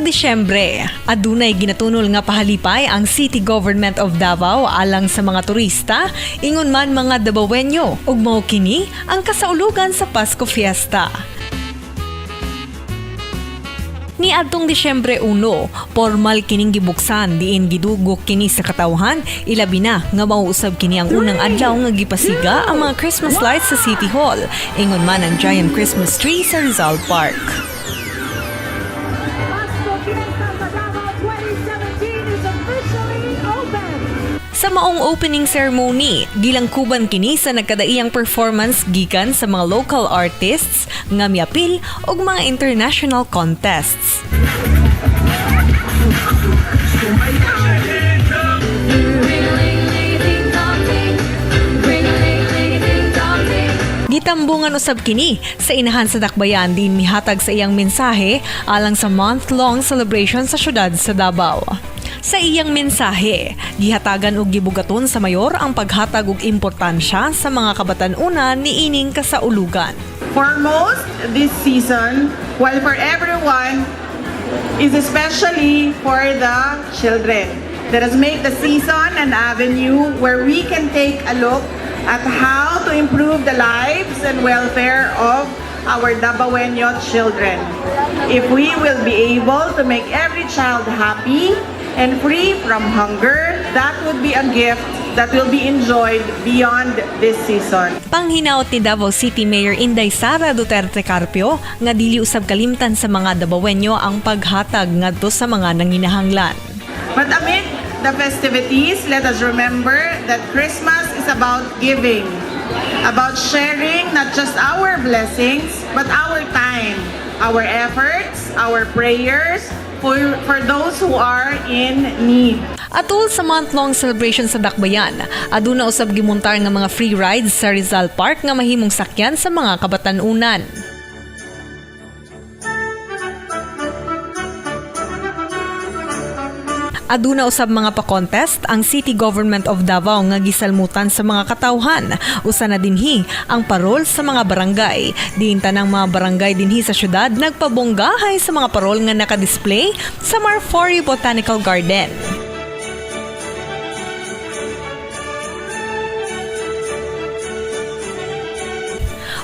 Disyembre, adunay ginatunol nga pahalipay ang City Government of Davao alang sa mga turista, ingon man mga Davaoenyo, ug mao kini ang kasaulugan sa Pasko Fiesta. Niadtong Disyembre 1, formal kining gibuksan diin gidugok kini sa katawhan, ilabi na nga mauusab kini ang unang adlaw nga gipasiga ang mga Christmas lights sa City Hall, ingon man ang giant Christmas tree sa Rizal Park. Sa maong opening ceremony, gilangkuban kini sa nagkadaiyang performance gikan sa mga local artists nga miapil og mga international contests. Gitambungan usab kini sa inahan sa Dakbayan din mihatag sa iyang mensahe alang sa month-long celebration sa syudad sa Davao. Sa iyang mensahe, gihatagan og gibugaton sa mayor ang paghatag og importansya sa mga kabatan-una niining kasaulugan. For most, this season, while for everyone, is especially for the children. Let us make the season an avenue where we can take a look at how to improve the lives and welfare of our Davaoenyo children. If we will be able to make every child happy and free from hunger, that would be a gift that will be enjoyed beyond this season. Panghinaot ni Davao City Mayor Inday Sara Duterte Carpio nga dili usab kalimtan sa mga Davaoenyo ang paghatag ngadto sa mga nanginahanglan. But amid the festivities, let us remember that Christmas is about giving, about sharing not just our blessings, but our time, our efforts, our prayers, for those who are in need. Atul sa month-long celebration sa Dakbayan, aduna usab gimontar nga mga free rides sa Rizal Park nga mahimong sakyan sa mga kabatan-unan. Aduna usab mga pa-contest ang City Government of Davao nga gisalmutan sa mga katawhan. Usa na dinhi ang parol sa mga barangay. Diin tanang mga barangay dinhi sa syudad nagpabonggahay sa mga parol nga naka-display sa Marfori Botanical Garden.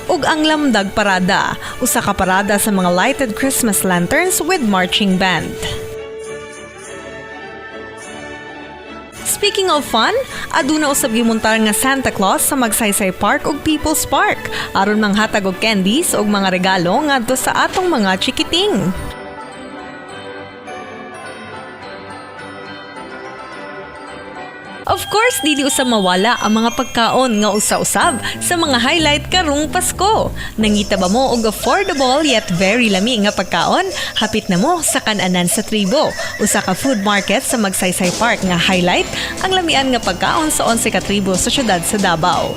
Ug ang Lamdag Parada, usa ka parada sa mga lighted Christmas lanterns with marching band. Speaking of fun, aduna usab gimontar nga Santa Claus sa Magsaysay Park ug People's Park aron manghatag og candies ug mga regalo ngadto sa atong mga chikiting. Of course, dili usab mawala ang mga pagkaon nga usa-usab sa mga highlight karong Pasko. Nangita ba mo og affordable yet very lami nga pagkaon? Hapit na mo sa Kan-anan sa Tribo, usa ka food market sa Magsaysay Park nga highlight ang lamian nga pagkaon sa 11 ka tribo sa syudad sa Davao.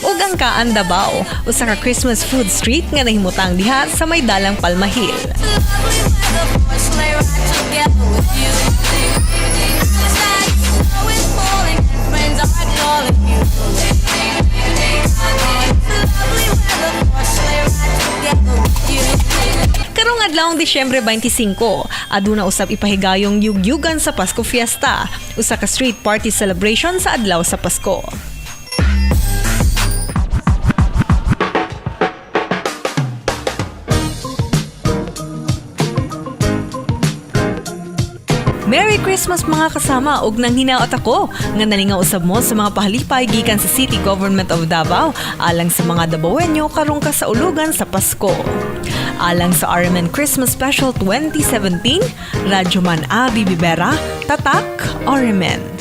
Ug ang Kaan Davao, usa ka Christmas food street nga nahimutang diha sa may dalang Palmahil. Karong adlawng Disyembre 25, aduna usab ipahigayong yugyugan sa Pasko Fiesta, usa ka street party celebration sa adlaw sa Pasko. Merry Christmas mga kasama ug nang hinaot ako nga nalingaw usab mo sa mga pahalipay gikan sa City Government of Davao alang sa mga Davaoenyo karong kasaulugan sa Pasko. Alang sa RMN Christmas Special 2017, Radyo Man Abi Bibera, Tatak, RMN.